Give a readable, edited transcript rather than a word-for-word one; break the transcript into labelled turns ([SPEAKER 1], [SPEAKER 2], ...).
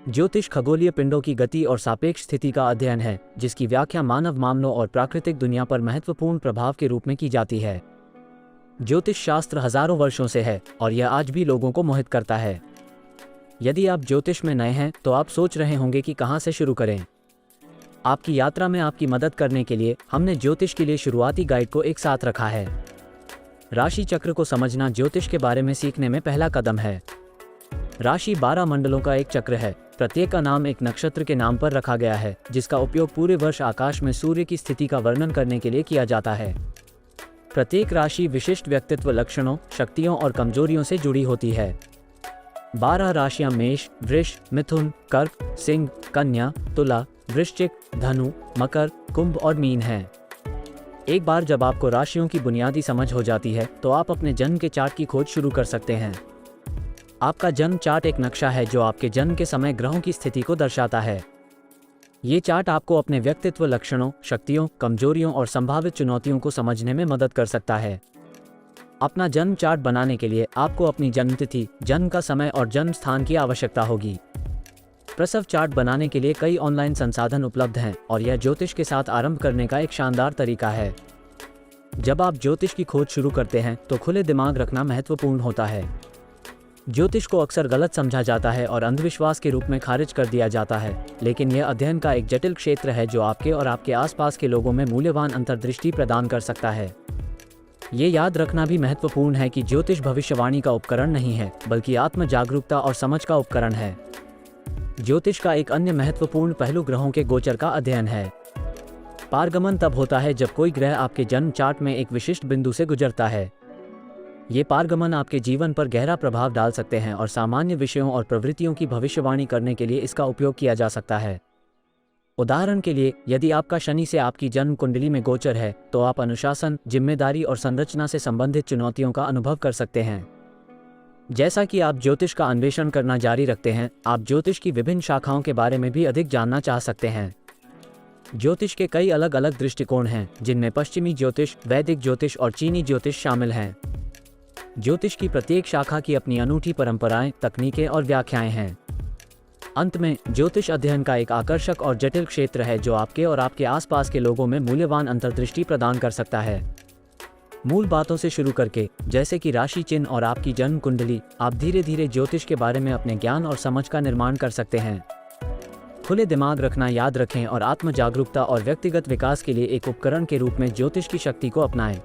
[SPEAKER 1] ज्योतिष खगोलीय पिंडों की गति और सापेक्ष स्थिति का अध्ययन है, जिसकी व्याख्या मानव मामलों और प्राकृतिक दुनिया पर महत्वपूर्ण प्रभाव के रूप में की जाती है। ज्योतिष शास्त्र हजारों वर्षों से है और यह आज भी लोगों को मोहित करता है। यदि आप ज्योतिष में नए हैं तो आप सोच रहे होंगे कि कहां से शुरू करें। आपकी यात्रा में आपकी मदद करने के लिए हमने ज्योतिष के लिए शुरुआती गाइड को एक साथ रखा है। राशि चक्र को समझना ज्योतिष के बारे में सीखने में पहला कदम है। राशि 12 मंडलों का एक चक्र है। प्रत्येक का नाम एक नक्षत्र के नाम पर रखा गया है, जिसका उपयोग पूरे वर्ष आकाश में सूर्य की स्थिति का वर्णन करने के लिए किया जाता है। प्रत्येक राशि विशिष्ट व्यक्तित्व लक्षणों, शक्तियों और कमजोरियों से जुड़ी होती है। 12 राशियां मेष, वृष, मिथुन, कर्क, सिंह, कन्या, तुला, वृश्चिक, धनु, मकर, कुंभ और मीन हैं। एक बार जब आपको राशियों की बुनियादी समझ हो जाती है तो आप अपने जन्म के चार्ट की खोज शुरू कर सकते हैं। आपका जन्म चार्ट एक नक्शा है जो आपके जन्म के समय ग्रहों की स्थिति को दर्शाता है। ये चार्ट आपको अपने व्यक्तित्व लक्षणों, शक्तियों, कमजोरियों और संभावित चुनौतियों को समझने में मदद कर सकता है। अपना जन्म चार्ट बनाने के लिए आपको अपनी जन्म तिथि, जन्म का समय और जन्म स्थान की आवश्यकता होगी। प्रसव चार्ट बनाने के लिए कई ऑनलाइन संसाधन उपलब्ध हैं और यह ज्योतिष के साथ आरंभ करने का एक शानदार तरीका है। जब आप ज्योतिष की खोज शुरू करते हैं तो खुले दिमाग रखना महत्वपूर्ण होता है। ज्योतिष को अक्सर गलत समझा जाता है और अंधविश्वास के रूप में खारिज कर दिया जाता है, लेकिन यह अध्ययन का एक जटिल क्षेत्र है जो आपके और आपके आसपास के लोगों में मूल्यवान अंतर्दृष्टि प्रदान कर सकता है। ये याद रखना भी महत्वपूर्ण है कि ज्योतिष भविष्यवाणी का उपकरण नहीं है, बल्कि आत्म जागरूकता और समझ का उपकरण है। ज्योतिष का एक अन्य महत्वपूर्ण पहलू ग्रहों के गोचर का अध्ययन है। पारगमन तब होता है जब कोई ग्रह आपके जन्म चार्ट में एक विशिष्ट बिंदु से गुजरता है। ये पारगमन आपके जीवन पर गहरा प्रभाव डाल सकते हैं और सामान्य विषयों और प्रवृत्तियों की भविष्यवाणी करने के लिए इसका उपयोग किया जा सकता है। उदाहरण के लिए, यदि आपका शनि से आपकी जन्म कुंडली में गोचर है तो आप अनुशासन, जिम्मेदारी और संरचना से संबंधित चुनौतियों का अनुभव कर सकते हैं। जैसा कि आप ज्योतिष का अन्वेषण करना जारी रखते हैं, आप ज्योतिष की विभिन्न शाखाओं के बारे में भी अधिक जानना चाह सकते हैं। ज्योतिष के कई अलग अलग दृष्टिकोण हैं, जिनमें पश्चिमी ज्योतिष, वैदिक ज्योतिष और चीनी ज्योतिष शामिल हैं। ज्योतिष की प्रत्येक शाखा की अपनी अनूठी परंपराएं, तकनीकें और व्याख्याएं हैं। अंत में, ज्योतिष अध्ययन का एक आकर्षक और जटिल क्षेत्र है जो आपके और आपके आसपास के लोगों में मूल्यवान अंतर्दृष्टि प्रदान कर सकता है। मूल बातों से शुरू करके, जैसे कि राशि चिन्ह और आपकी जन्म कुंडली, आप धीरे धीरे ज्योतिष के बारे में अपने ज्ञान और समझ का निर्माण कर सकते हैं। खुले दिमाग रखना याद रखें और आत्म जागरूकता और व्यक्तिगत विकास के लिए एक उपकरण के रूप में ज्योतिष की शक्ति को अपनाएं।